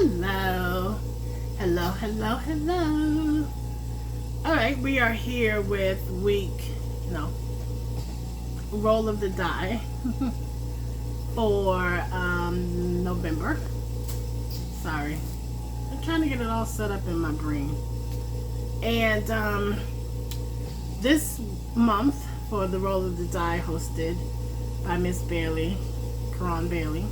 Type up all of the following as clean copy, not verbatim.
Hello. Hello, hello, hello. Alright, we are here with roll of the die for November. Sorry. I'm trying to get it all set up in my brain. And this month for the roll of the die hosted by Miss Bailey, Karan Bailey.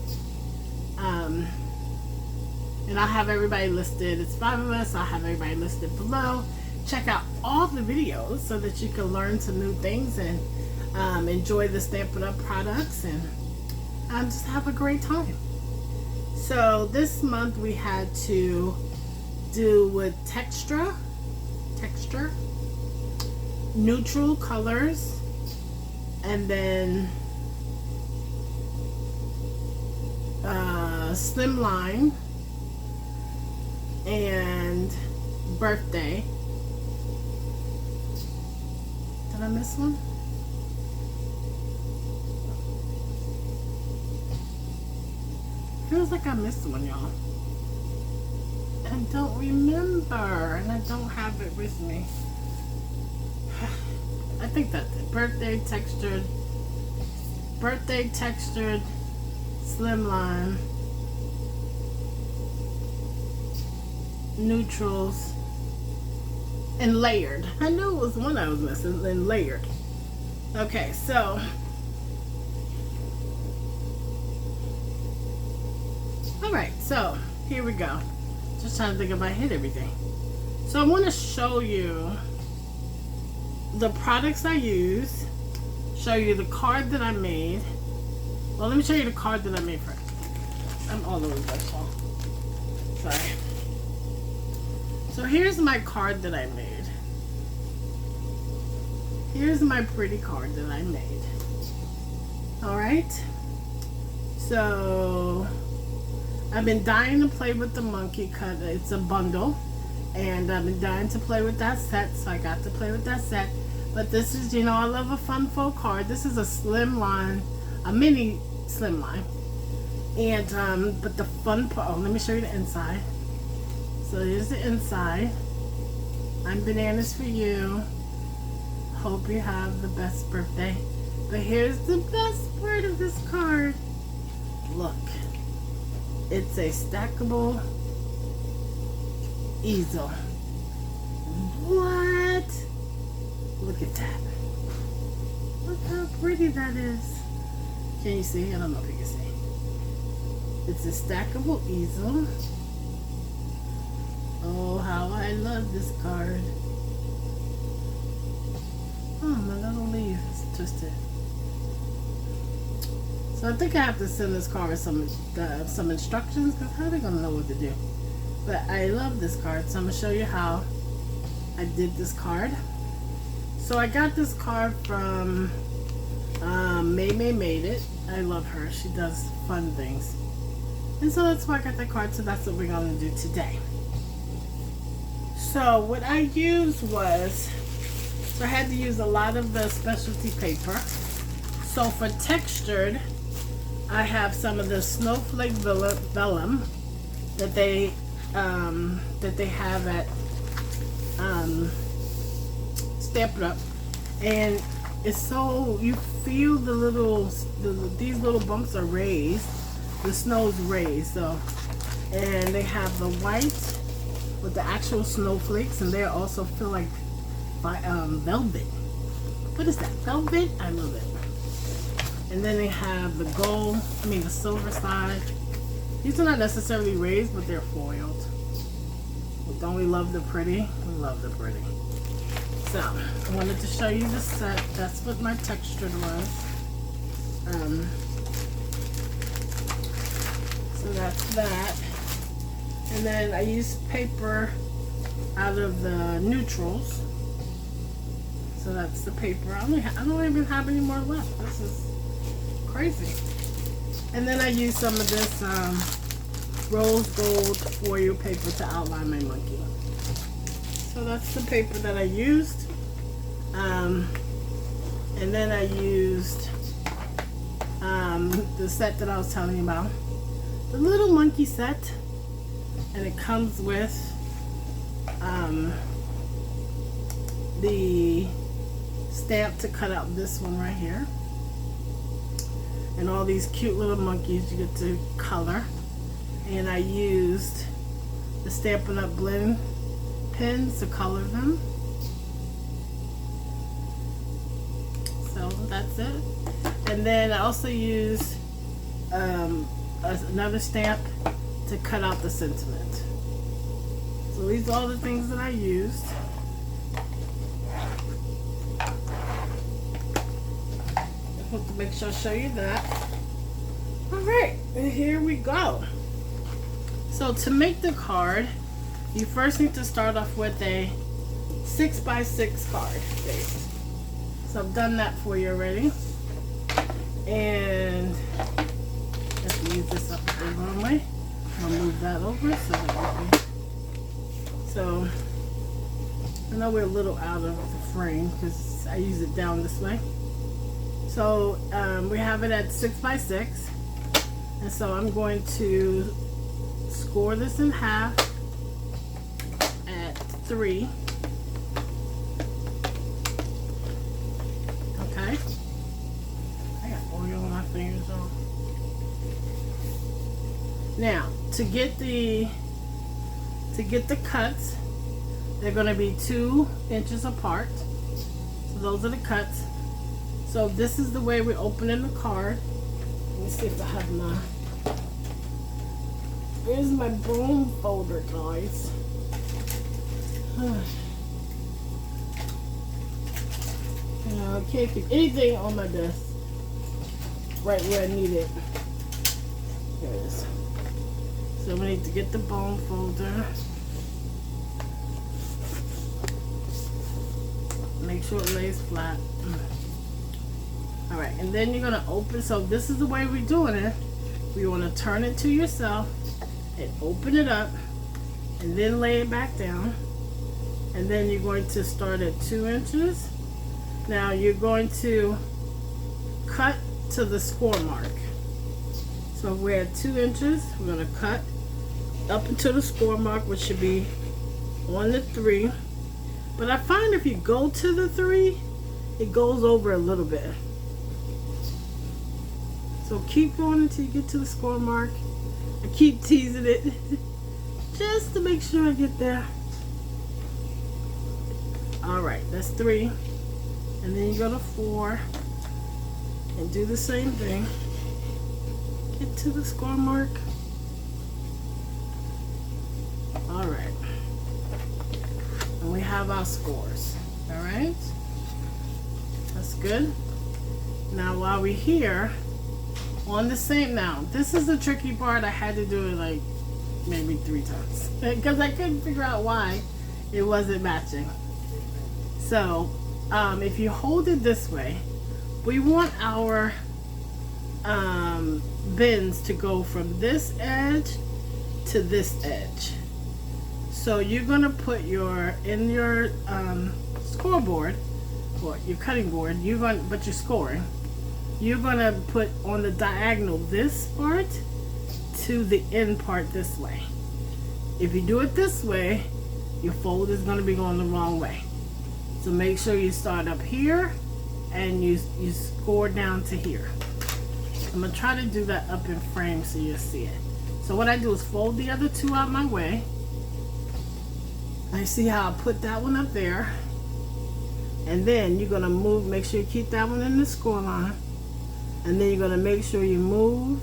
And I'll have everybody listed. It's 5 of us. I'll have everybody listed below. Check out all the videos so that you can learn some new things and enjoy the Stampin' Up! Products and just have a great time. So this month we had to do with texture, neutral colors, and then slimline and birthday. Did I miss one? Feels like I missed one, y'all. I don't remember, and I don't have it with me. I think that's it. Birthday textured, slimline, neutrals, and layered. I knew it was one I was missing, and layered. Okay, so alright, so here we go. Just trying to think if I hit everything. So I want to show you the products I use, show you the card that I made. Well, let me show you the card that I made first. I'm all over the place, y'all. Sorry. So here's my card that I made. Here's my pretty card that I made. Alright. So I've been dying to play with the monkey cut. It's a bundle. And I've been dying to play with that set. So I got to play with that set. But this is, you know, I love a fun full card. This is a slimline, a mini slimline. And, but the fun part, let me show you the inside. So here's the inside. I'm Bananas for you. Hope you have the best birthday. But here's the best part of this card. Look. It's a stackable easel. What? Look at that. Look how pretty that is. Can you see? I don't know if you can see. It's a stackable easel. Oh, how I love this card. Oh, my little leaf is twisted. So I think I have to send this card with some instructions, because how are they going to know what to do? But I love this card, so I'm going to show you how I did this card. So I got this card from May Made It. I love her. She does fun things. And so that's why I got that card, so that's what we're going to do today. So what I used was, so I had to use a lot of the specialty paper. So for textured, I have some of the snowflake vellum that they have at Stampin' Up, and it's so you feel these little bumps are raised, the snow's raised. So, and they have the white with the actual snowflakes, and they also feel like velvet. What is that? Velvet? I love it. And then they have the the silver side. These are not necessarily raised, but they're foiled. Well, don't we love the pretty? We love the pretty. So, I wanted to show you the set. That's what my textured was. So that's that. And then I used paper out of the neutrals. So that's the paper. I don't even have any more left. This is crazy. And then I used some of this rose gold foil paper to outline my monkey. So that's the paper that I used. And then I used the set that I was telling you about. The little monkey set. and it comes with the stamp to cut out this one right here, and all these cute little monkeys you get to color. And I used the Stampin' Up! Blend pens to color them. So that's it. And then I also used another stamp to cut out the sentiment. So these are all the things that I used. I want to make sure I show you that. Alright, and here we go. So to make the card, you first need to start off with a 6x6 card base. So I've done that for you already. And let's use this up the wrong way. I'll move that over so that we can. So I know we're a little out of the frame because I use it down this way. So we have it at 6x6, and so I'm going to score this in half at 3. Okay. I got oil on my fingers on. Now to get the cuts, they're going to be 2 inches apart. So those are the cuts. So this is the way we open in the card. Let me see if I have my. Here's my broom folder, guys. I can't keep anything on my desk right where I need it. There it is. So we need to get the bone folder. Make sure it lays flat. Alright, and then you're going to open. So this is the way we're doing it. We want to turn it to yourself and open it up and then lay it back down. And then you're going to start at 2 inches. Now you're going to cut to the score mark. So we're at 2 inches. We're going to cut up until the score mark, which should be on the 3. But I find if you go to the 3, it goes over a little bit. So keep going until you get to the score mark. I keep teasing it just to make sure I get there. Alright, that's 3. And then you go to 4 and do the same thing. Get to the score mark. Alright. And we have our scores. Alright. That's good. Now while we're here, on the same, now this is the tricky part. I had to do it like maybe 3 times because I couldn't figure out why it wasn't matching. So if you hold it this way, we want our bends to go from this edge to this edge. So you're gonna put your scoreboard or your cutting board, but you're scoring. You're gonna put on the diagonal this part to the end part this way. If you do it this way, your fold is gonna be going the wrong way. So make sure you start up here and you score down to here. I'm gonna try to do that up in frame so you'll see it. So what I do is fold the other 2 out my way. I see how I put that one up there. And then you're gonna move, make sure you keep that one in the score line. And then you're gonna make sure you move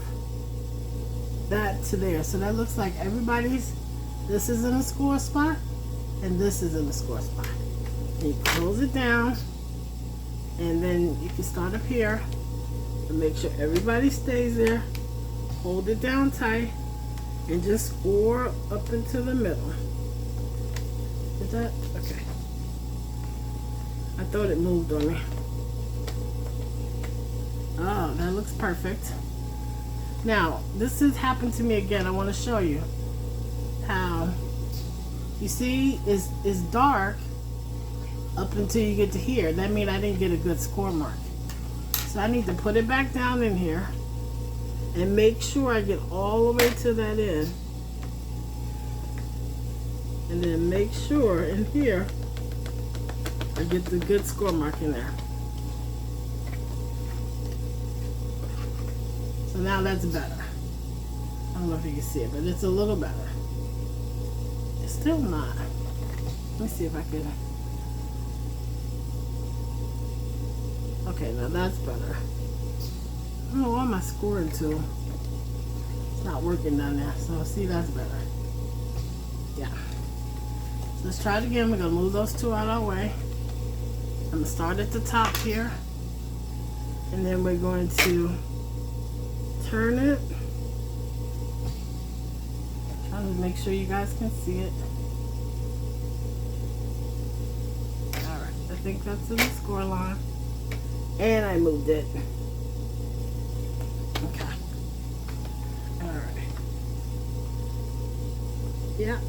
that to there. So that looks like everybody's, this is in the score spot and this is in the score spot. And you close it down, and then you can start up here and make sure everybody stays there. Hold it down tight and just score up into the middle. Is that okay? I thought it moved on me. Oh, that looks perfect. Now this has happened to me again. I want to show you how, you see it's dark up until you get to here. That means I didn't get a good score mark. So I need to put it back down in here and make sure I get all the way to that end. And then make sure in here I get the good score mark in there. So now that's better. I don't know if you can see it, but it's a little better. It's still not. Let me see if I can. Okay, now that's better. I don't know what am I scoring to. It's not working down there. So see, that's better. Yeah. So let's try it again. We're gonna move those two out of our way. I'm gonna start at the top here, and then we're going to turn it. Trying to make sure you guys can see it. All right, I think that's in the score line, and I moved it. Okay. All right. Yeah.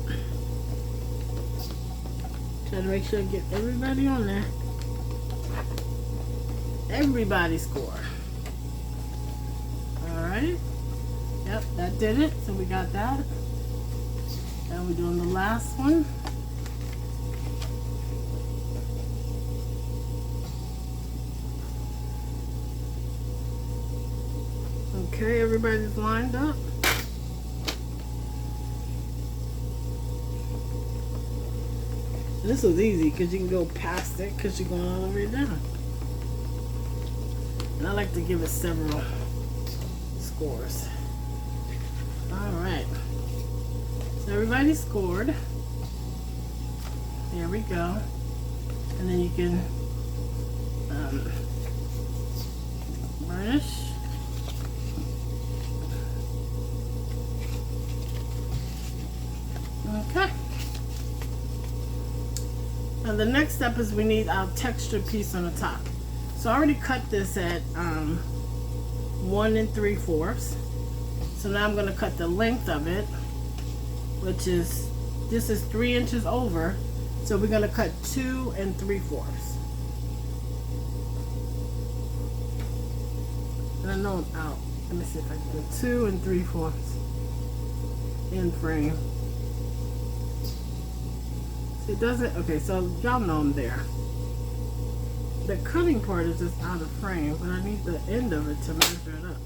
Try to make sure I get everybody on there. Everybody score. Alright. Yep, that did it. So we got that. Now we're doing the last one. Okay, everybody's lined up. This was easy because you can go past it because you're going all the way down. And I like to give it several scores. Alright. So everybody scored. There we go. And then you can burnish. Okay. Now the next step is we need our texture piece on the top. So I already cut this at 1 3/4. So now I'm going to cut the length of it, which is, this is 3 inches over. So we're going to cut 2 3/4. And I know I'm out. Let me see if I can do 2 3/4 in frame. It doesn't, okay, so y'all know I'm there. The cutting part is just out of frame, but I need the end of it to measure it up.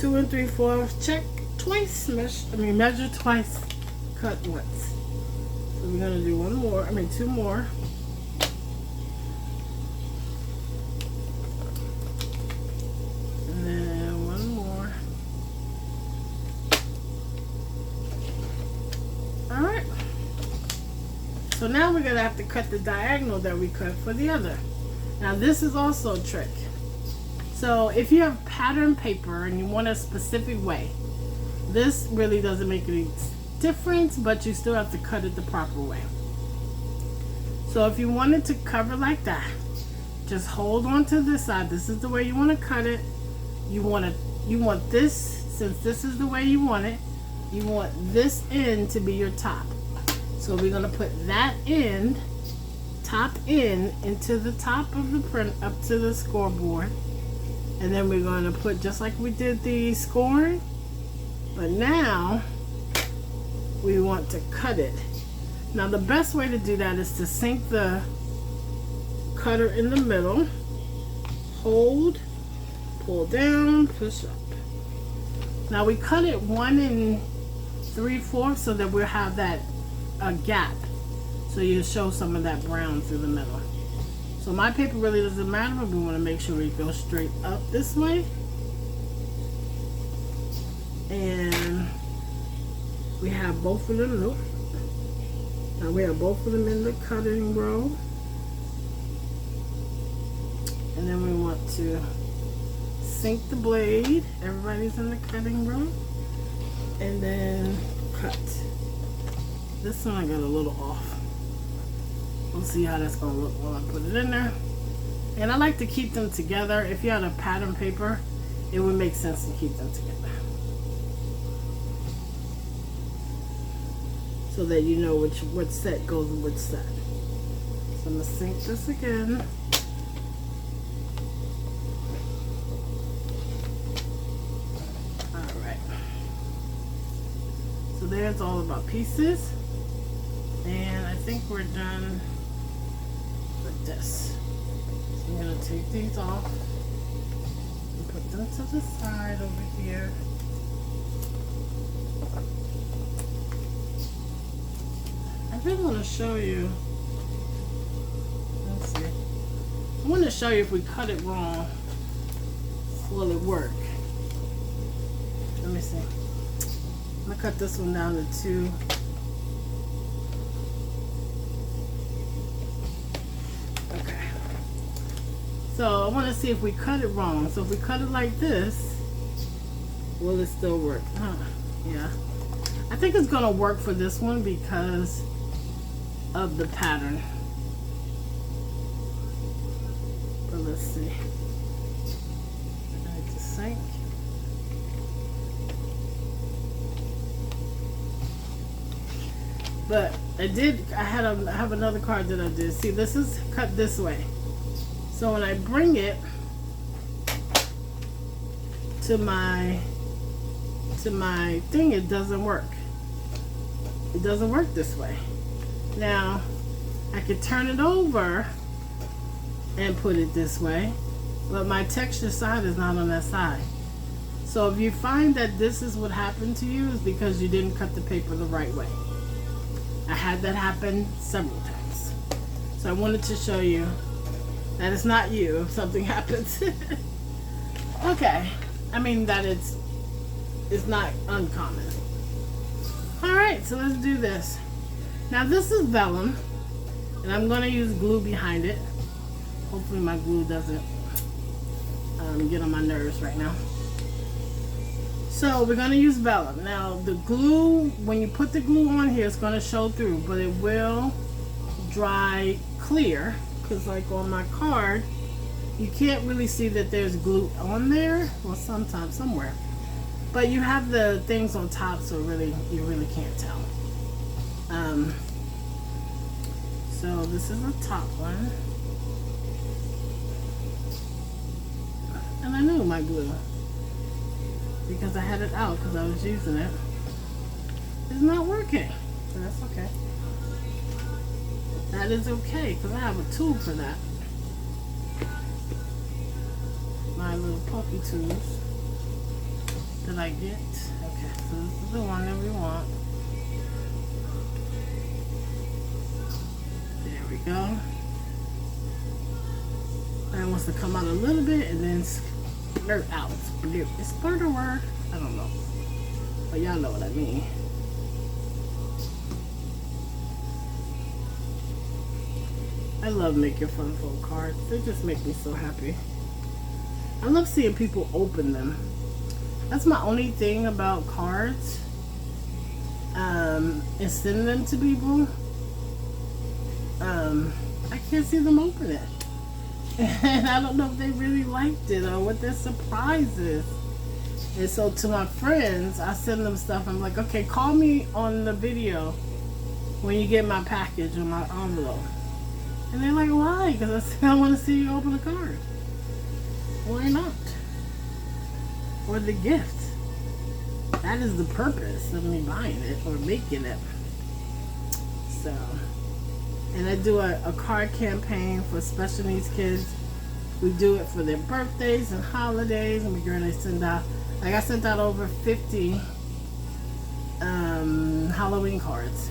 2 3/4, check twice, measure twice, cut once. So we're gonna do two more. And then one more. All right. So now we're going to have to cut the diagonal that we cut for the other. Now this is also a trick. So if you have pattern paper and you want a specific way, this really doesn't make any difference, but you still have to cut it the proper way. So if you want it to cover like that, just hold on to this side. This is the way you want to cut it. You want this, since this is the way you want it, you want this end to be your top. So we're going to put that end, top end, into the top of the print up to the scoreboard. And then we're going to put, just like we did the scoring, but now we want to cut it. Now the best way to do that is to sink the cutter in the middle, hold, pull down, push up. Now we cut it 1 3/4 so that we'll have that a gap, so you show some of that brown through the middle. So my paper really doesn't matter, but we want to make sure we go straight up this way. And we have both of them. Nope. Now we have both of them in the cutting row. And then we want to sink the blade. Everybody's in the cutting row. And then cut. This one I got a little off. We'll see how that's going to look when I put it in there. And I like to keep them together. If you had a pattern paper, it would make sense to keep them together, so that you know which set goes with which set. So I'm going to sink this again. there's all about pieces. And I think we're done with this. So I'm going to take these off and put them to the side over here. I really want to show you. Let's see. I want to show you if we cut it wrong, will it work? Let me see. I'm going to cut this one down to 2. Okay. So I want to see if we cut it wrong. So if we cut it like this, will it still work? Yeah. I think it's going to work for this one because of the pattern. But let's see. I need to sink. But I have another card that I did. See, this is cut this way. So when I bring it to my thing, it doesn't work. It doesn't work this way. Now, I could turn it over and put it this way, but my texture side is not on that side. So if you find that this is what happened to you, is because you didn't cut the paper the right way. I had that happen several times. So I wanted to show you that it's not you if something happens. Okay. I mean that it's not uncommon. Alright, so let's do this. Now this is vellum, and I'm going to use glue behind it. Hopefully my glue doesn't get on my nerves right now. So we're going to use vellum. Now the glue, when you put the glue on here, it's going to show through, but it will dry clear, because like on my card, you can't really see that there's glue on there. Well, sometimes, somewhere. But you have the things on top, so you really can't tell. So this is the top one. And I knew my glue, because I had it out because I was using it. It's not working, but that's okay. That is okay, because I have a tool for that. My little pokey tools that I get. Okay, so this is the one that we want. There we go. And it wants to come out a little bit and then splurt out. Is splurt a word? I don't know. But y'all know what I mean. I love making fun fold cards. They just make me so happy. I love seeing people open them. That's my only thing about cards. Is sending them to people. I can't see them open it. And I don't know if they really liked it or what their surprise is. And so to my friends, I send them stuff. I'm like, okay, call me on the video when you get my package or my envelope. And they're like, why? Because I said, I want to see you open a card. Why not? Or the gift. That is the purpose of me buying it or making it. So, and I do a card campaign for special needs kids. We do it for their birthdays and holidays, and we're going to send out, like I sent out over 50 Halloween cards.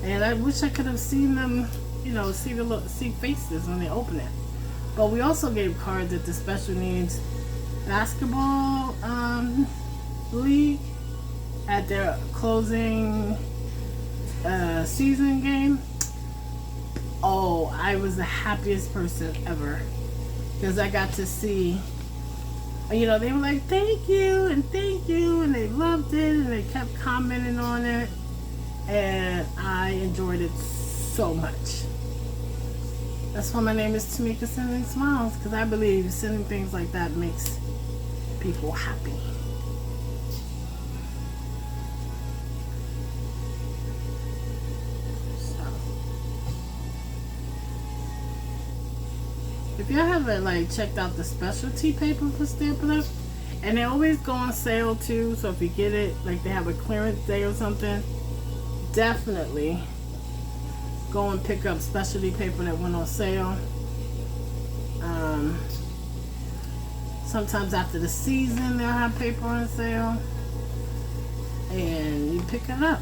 And I wish I could have seen them, you know, see faces when they open it. But we also gave cards at the special needs basketball league at their closing season game. Oh, I was the happiest person ever, because I got to see, you know, they were like, thank you, and they loved it, and they kept commenting on it, and I enjoyed it so much. That's why my name is Tamika Sending Smiles, because I believe sending things like that makes people happy. If y'all haven't like checked out the specialty paper for Stampin' Up, And they always go on sale too, so if you get it, like they have a clearance day or something, definitely go and pick up specialty paper that went on sale. Sometimes after the season they'll have paper on sale, and you pick it up.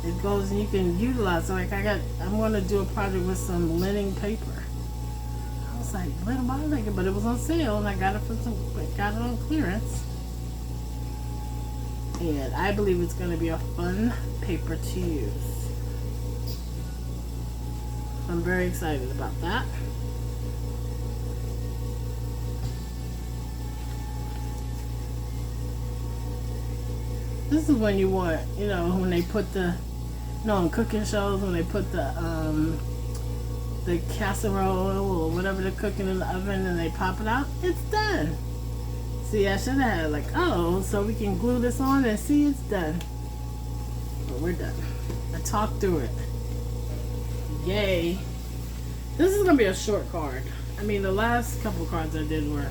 It goes and you can utilize. So like I'm gonna do a project with some linen paper. I was like, linen, why did I get? But it was on sale, and I got it got it on clearance. And I believe it's gonna be a fun paper to use. I'm very excited about that. This is when you want, when they put on cooking shows, when they put the casserole or whatever they're cooking in the oven and they pop it out, it's done. See, I should have had so we can glue this on and see it's done. But we're done. I talked through it. Yay. This is going to be a short card. I mean, the last couple cards I did were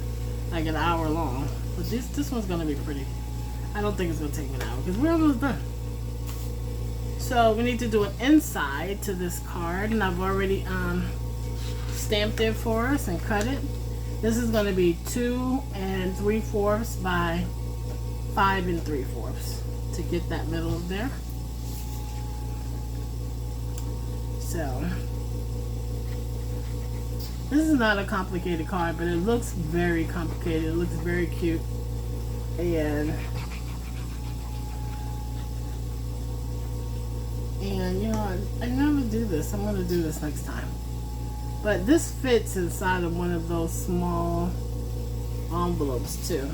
like an hour long. But this one's going to be pretty. I don't think it's going to take me an hour because we're almost done. So we need to do an inside to this card, and I've already stamped it for us and cut it. This is going to be 2 3/4 by 5 3/4 to get that middle of there. So this is not a complicated card, but it looks very complicated. It looks very cute, and I never do this. I'm going to do this next time. But this fits inside of one of those small envelopes too.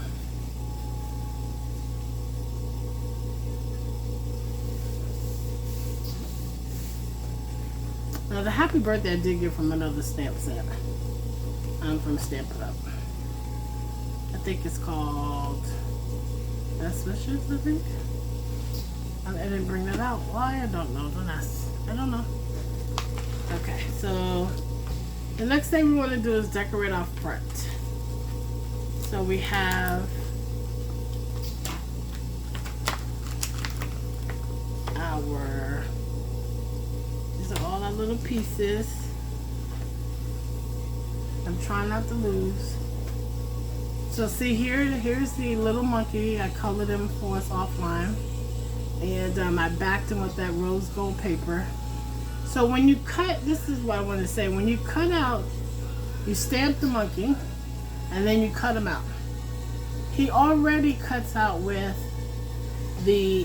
Now the happy birthday I did get from another stamp set. From Stamp It Up. I think it's called Best Wishes, I think. I didn't bring that out. Why? I don't know. Don't ask. I don't know. Okay, so the next thing we want to do is decorate our front. So we have these are all our little pieces. I'm trying not to lose. So see here's the little monkey. I colored him for us offline. And I backed him with that rose gold paper. So when you cut, this is what I want to say. When you cut out, you stamp the monkey, and then you cut him out. He already cuts out with the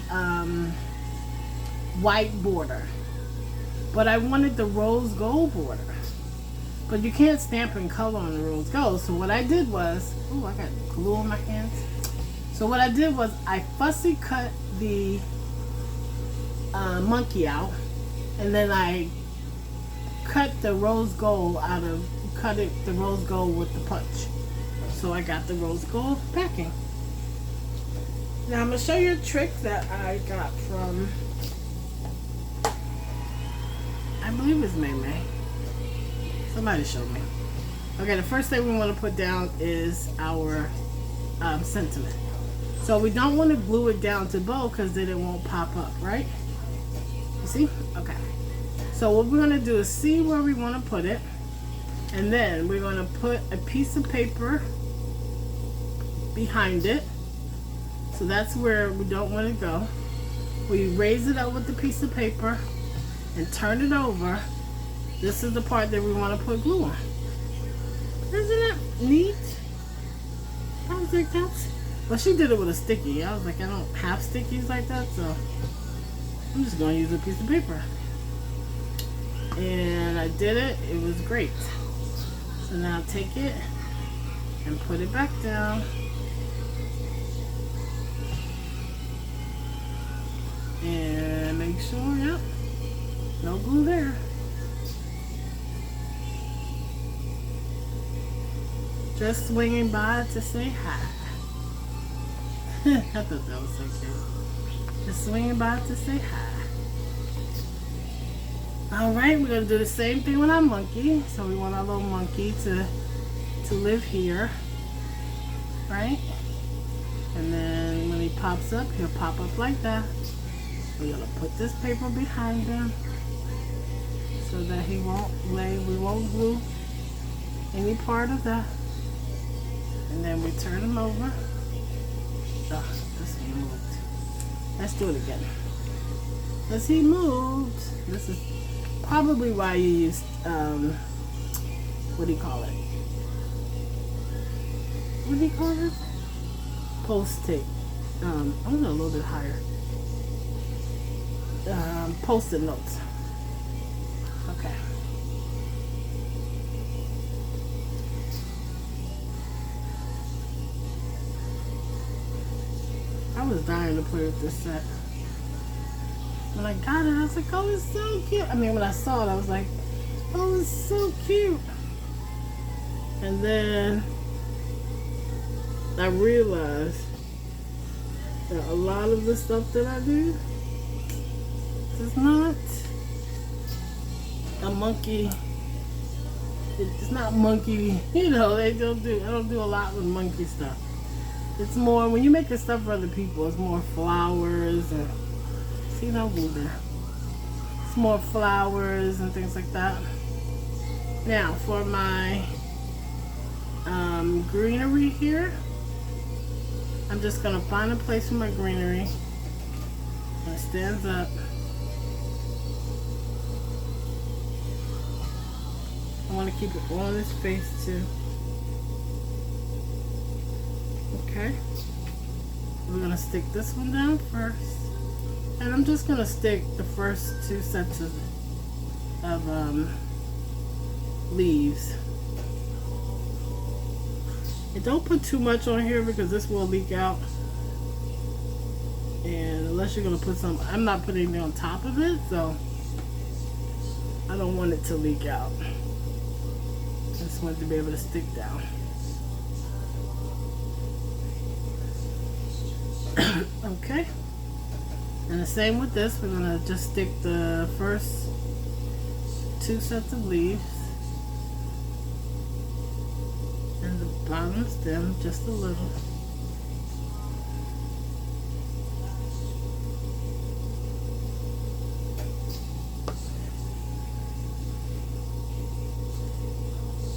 white border, but I wanted the rose gold border. But you can't stamp and color on the rose gold. So what I did was, oh, I got glue on my hands. So what I did was I fussy cut the monkey out, and then I cut the rose gold the rose gold with the punch. So I got the rose gold backing. Now I'm going to show you a trick that I got from, I believe it's May May. Somebody showed me. Okay, the first thing we want to put down is our sentiment. So we don't want to glue it down to bow because then it won't pop up, right? You see? Okay. So what we're going to do is see where we want to put it. And then we're going to put a piece of paper behind it. So that's where we don't want to go. We raise it up with the piece of paper and turn it over. This is the part that we want to put glue on. Isn't that neat? I was like, well, she did it with a sticky. I was like, I don't have stickies like that, so I'm just going to use a piece of paper. And I did it. It was great. So now take it and put it back down. And make sure, yep, no glue there. Just swinging by to say hi. I thought that was so cute. Just swinging by to say hi. Alright, we're going to do the same thing with our monkey. So we want our little monkey to live here. right? And then when he pops up, he'll pop up like that. We're gonna put this paper behind him so that we won't glue any part of that. And then we turn him over. Oh, this one moved. Let's do it again. As he moved, this is probably why you used, what do you call it? What do you call it? Post tape. I'm going a little bit higher. Post-it notes. Okay. I was dying to play with this set. When I got it, I was like, oh, it's so cute. I mean, when I saw it, I was like, oh, it's so cute. And then I realized that a lot of the stuff that I do is not a monkey. It's not monkey, you know, I don't do a lot with monkey stuff. It's more, when you make the stuff for other people, it's more flowers and, see, no glue there. It's more flowers and things like that. Now, for my greenery here, I'm just going to find a place for my greenery. And it stands up. I want to keep it on his face too. Okay. We're going to stick this one down first. And I'm just going to stick the first 2 sets of leaves. And don't put too much on here because this will leak out. And unless you're going to put some, I'm not putting anything on top of it, so I don't want it to leak out. I just want it to be able to stick down. Okay. And the same with this, we're going to just stick the first 2 sets of leaves and the bottom stem just a little.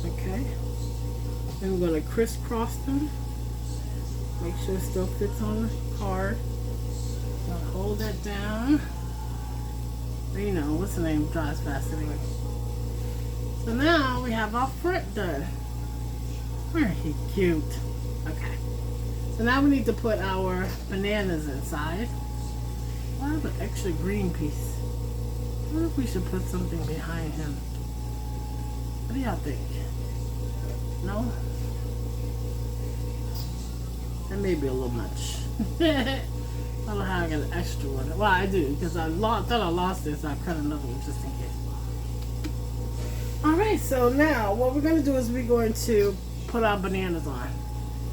Okay. And we're going to crisscross them. Make sure it still fits on the card. I'll hold that down. You know, what's the name? Dries fast anyway. So now we have our front done. Very cute. Okay. So now we need to put our bananas inside. I have an extra green piece. I wonder if we should put something behind him. What do y'all think? No? That may be a little much. I don't know how I got an extra one. Well, I do, because I thought I lost this, so I cut another one just in case. Alright, so now what we're going to do is we're going to put our bananas on.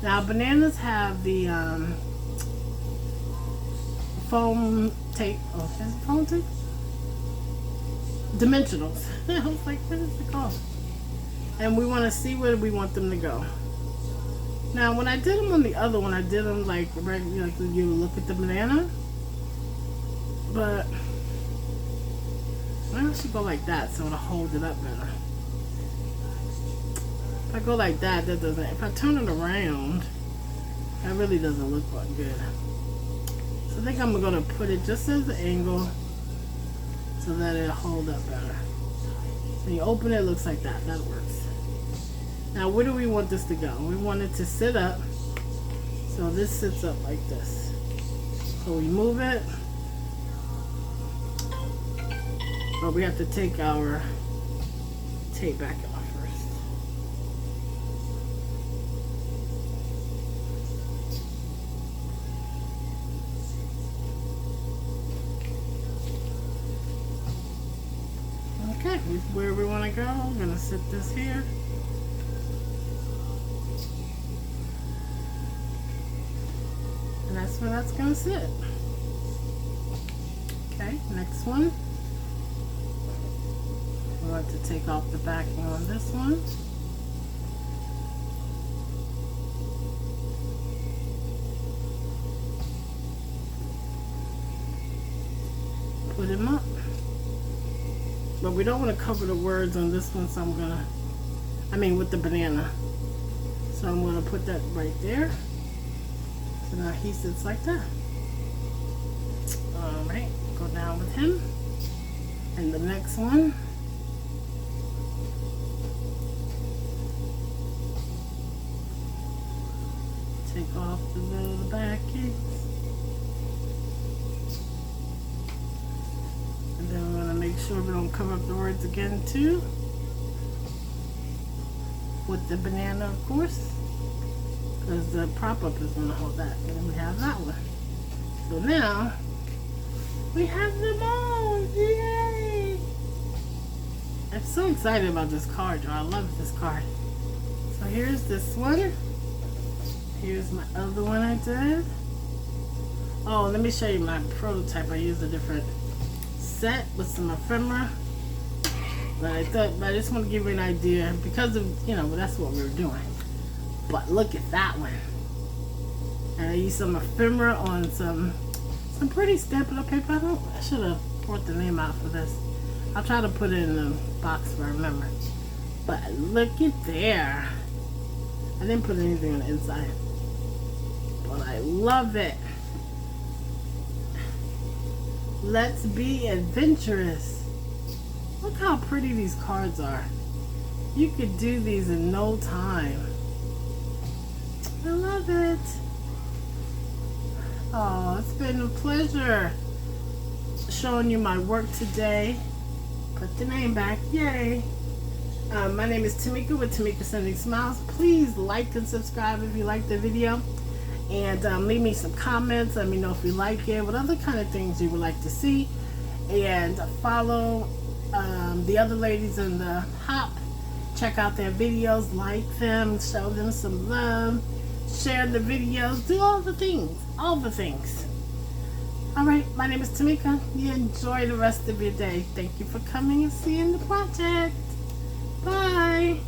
Now, bananas have the foam tape. Oh, is it foam tape? Dimensionals. I was like, what is it called? And we want to see where we want them to go. Now, when I did them on the other one, I did them like you look at the banana. But I should go like that so it'll hold it up better. If I go like that, that doesn't. If I turn it around, that really doesn't look good. So I think I'm gonna put it just as the angle so that it'll hold up better. When you open it, it looks like that. That works. Now, where do we want this to go? We want it to sit up. So this sits up like this. So we move it. But we have to take our tape back off first. Okay, this is where we want to go. I'm going to sit this here. And that's where that's going to sit. Okay, next one. We want to take off the backing on this one. put him up. But we don't want to cover the words on this one, so with the banana. So I'm going to put that right there. So now he sits like that. Alright, go down with him. And the next one. Take off the little backies. And then we're going to make sure we don't cover up the words again too. With the banana, of course. Because the prop up is going to hold that. And then we have that one. So now, we have them all. Yay! I'm so excited about this card, y'all. I love this card. So here's this one. Here's my other one I did. Oh, let me show you my prototype. I used a different set with some ephemera. But I just want to give you an idea because of, that's what we were doing. But look at that one. And I used some ephemera on some pretty Stampin' Up! Paper. I should have brought the name out for this. I'll try to put it in the box if I remember. But look at there. I didn't put anything on the inside. But I love it. Let's be adventurous. Look how pretty these cards are. You could do these in no time. I love it. Oh, it's been a pleasure showing you my work today. Put the name back. Yay. My name is Tamika with Tamika Sending Smiles. Please like and subscribe if you like the video. And leave me some comments. Let me know if you like it. What other kind of things you would like to see. And follow the other ladies in the hop. Check out their videos. Like them. Show them some love. Share the videos. Do all the things. All the things. Alright, my name is Tamika. You enjoy the rest of your day. Thank you for coming and seeing the project. Bye.